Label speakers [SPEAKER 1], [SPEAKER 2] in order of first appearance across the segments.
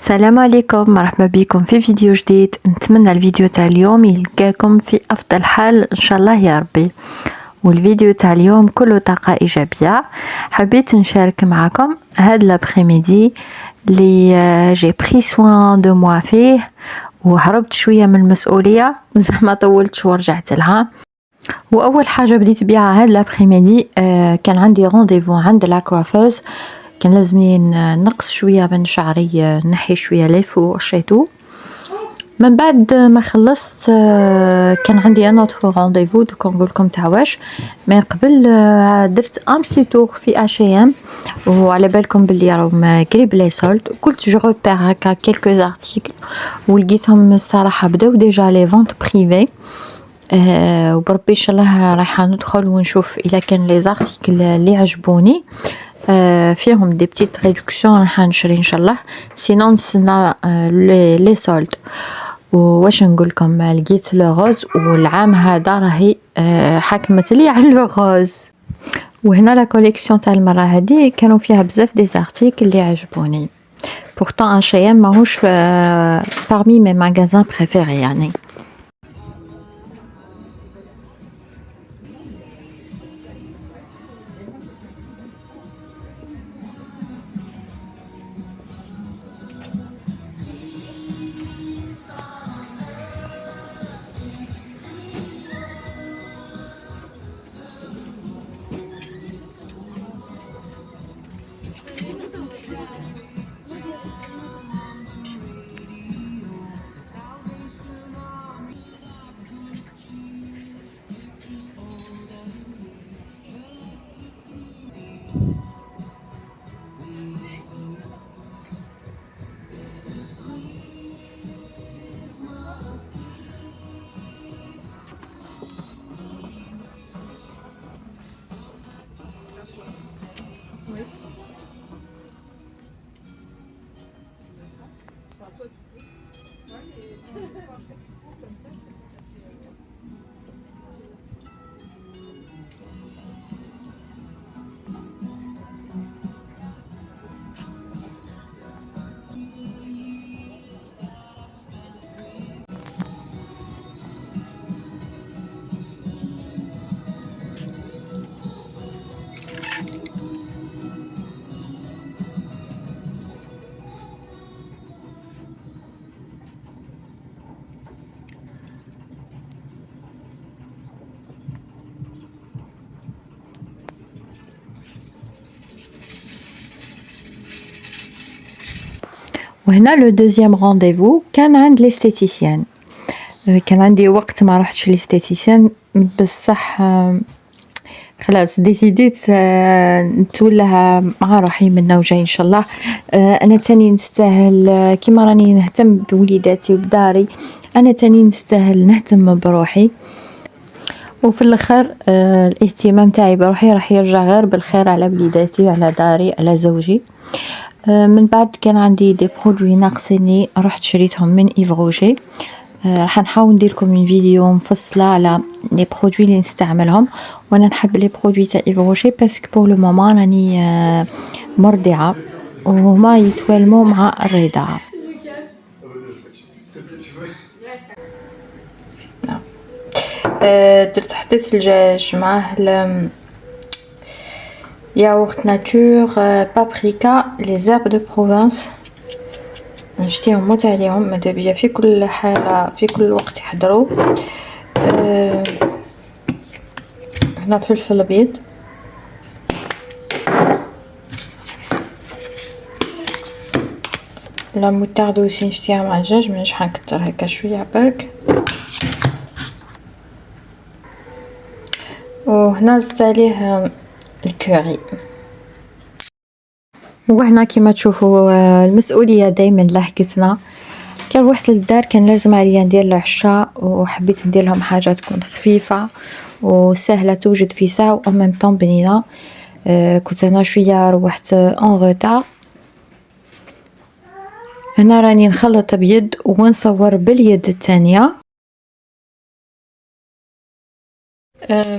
[SPEAKER 1] السلام عليكم، مرحبا بكم في فيديو جديد. نتمنى الفيديو تاع اليوم يلقاكم في افضل حال ان شاء الله يا ربي. والفيديو تاع اليوم كله طاقة ايجابية. حبيت نشارك معكم هاد لابخيميدي اللي جي بري سوان دو موا فيه، وهربت شوية من المسؤولية زعما طولت ورجعت لها. واول حاجة بديت بيها هاد لابخيميدي كان عندي رونديفو عند لاكوافوز، كان لازمني نقص شويه من شعري، نحي شويه لي فوق شيتو. من بعد ما خلصت كان عندي ان اوتر رونديفو، دوك نقول لكم تاع واش. من قبل درت ان بتي تور في اش ام، وعلى بالكم بلي راهم قريب لي سولد. قلت جو روبير هكا كيلكو ارتيكل، ولقيتهم الصراحه بداو ديجا لي فونت بريفي. وبربي ان شاء الله رايحه ندخل ونشوف اذا كان لي زارتيكل اللي عجبوني فيهم دي بتيت ريدكسيون راح نشري ان شاء الله. سينون نستنى لي سولد. واش نقول لكم، لقيت لو روز، والعام هذا راهي حكمت لي على لو روز. وهنا لا كوليكسيون تاع المره هذه كانوا فيها بزاف دي زارتيكل اللي عجبوني. pourtant H&M ماهوش parmi mes magasins préférés يعني. وهنا لو دوزيام رونديفو كان عند ليستيتيسيان. كان عندي وقت ما رحتش ليستيتيسيان بصح خلاص ديسيديت نتولى مع روحي منا وجاي ان شاء الله. انا تاني نستاهل كيما راني نهتم بوليداتي وبداري، انا تاني نستاهل نهتم بروحي. وفي الاخر الاهتمام تاعي بروحي راح يرجع غير بالخير على وليداتي، على داري، على زوجي. من بعد كان عندي دي برودوي ناقصيني، رحت شريتهم من ايف روجي. راح نحاول ندير لكم من فيديو مفصله على لي برودوي اللي نستعملهم. وانا نحب لي برودوي تاع ايف روجي باسكو بور لو مومون راني مرضعه، وهما يتوالموا مع الرضاعه. درت حطيت الدجاج معاه ياغورت ناتور، بابريكا، لي زيرب دو بروفانس نشتيهم موت عليهم، ماذا بيا في كل حاله في كل وقت يحضروا. هنا فلفل ابيض، لا موتارد اوسي نشتيها مع الدجاج، مانيش حنكتر هكا شويه برك. وهنا زدت عليه الكوري. وهنا كيما تشوفوا المسؤوليه دائما لحقتنا. كان روحت للدار كان لازم عليا ندير العشاء، وحبيت ندير لهم حاجه تكون خفيفه وسهله توجد في ساعه و ميم طون بنينه. كنت انا شويه روحت اون روتار. هنا راني نخلط بيد ونصور باليد الثانيه.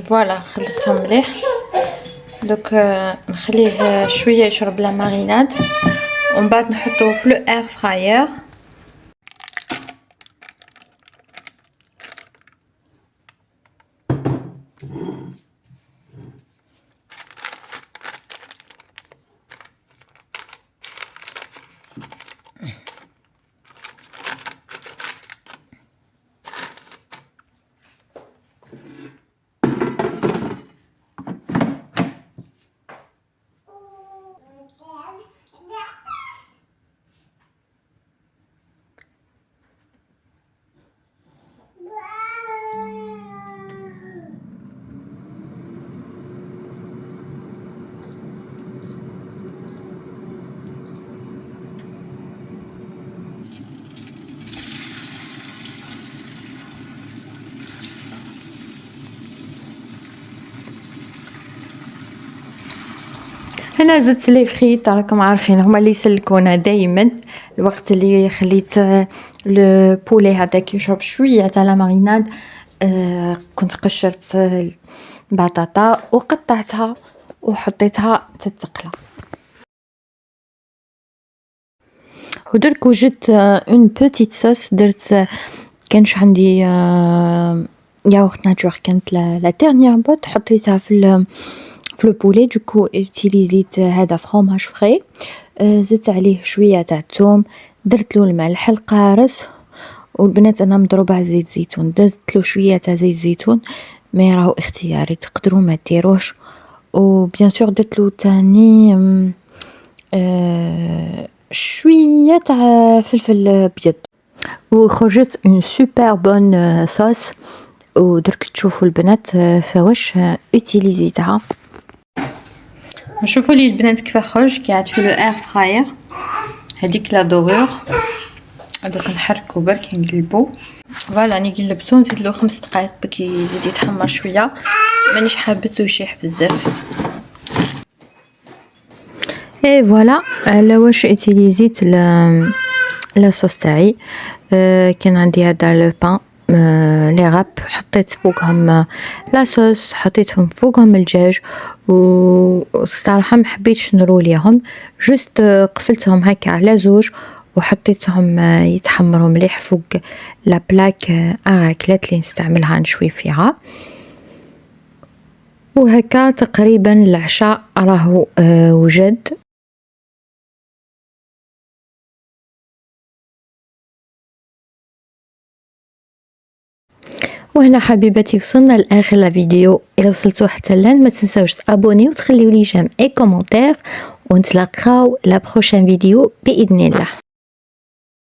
[SPEAKER 1] فوالا خلطتهم مليح. دوك نخليه شويه يشرب لا ماريناد، ومن بعد نحطوه في لو اير فراير. هنا زدت لي فريت، راكم عارفين هما اللي يسلكونا دايما. الوقت اللي خليت لو بولي هذاك يشرب شويه تاع لا ماريناد، كنت قشرت البطاطا وقطعتها وحطيتها تتقلى. ودرك وجدت اون بوتيت صوص، درت كانش عندي ياغورت ناتور، كانت لا تيرنيير بوت، حطيتها في لو بولي. دوكو اوتيليزيت هذا فرomاج فري، زدت عليه شويه تاع الثوم، درت له الملح القارص، والبنات انا مضروبه زيت زيتون، درت له شويه تاع زيت زيتون، مي راهو اختياري، تقدروا ما ديروش. و بيان سور درت له تاني شويه تاع فلفل ابيض، وخرجت اون سوبر بون صوص. ودرك تشوفوا البنات فواش اوتيليزيتها. شوفوا لي البنات كيف خرج كي عاد في لو اير فراير. هذيك لا دوغور دوك نحركو برك نقلبو. فوالا راني قلبتو، نزيد له 5 دقائق باش يزيد يتحمر شويه، مانيش حابته يشيح بزاف. اي فوالا على واش اوتيليزيت لا صوص تاعي. كان عندي هذا لو بان لي غاب، حطيت فوقهم لا صوص، حطيتهم فوقهم الدجاج، وصراحه ما حبيتش نروليهم، جوست قفلتهم هكا على زوج وحطيتهم يتحمروا مليح فوق لا بلاك اراكلات اللي نستعملها نشوي فيها. وهكا تقريبا العشاء راهو وجد. وهنا حبيباتي وصلنا لاخر الفيديو. الى وصلتوا حتى الان ما تنساوش تابوني وتخليوا لي جيم اي كومونتير، ونتلاقاو لا بروشين فيديو باذن الله.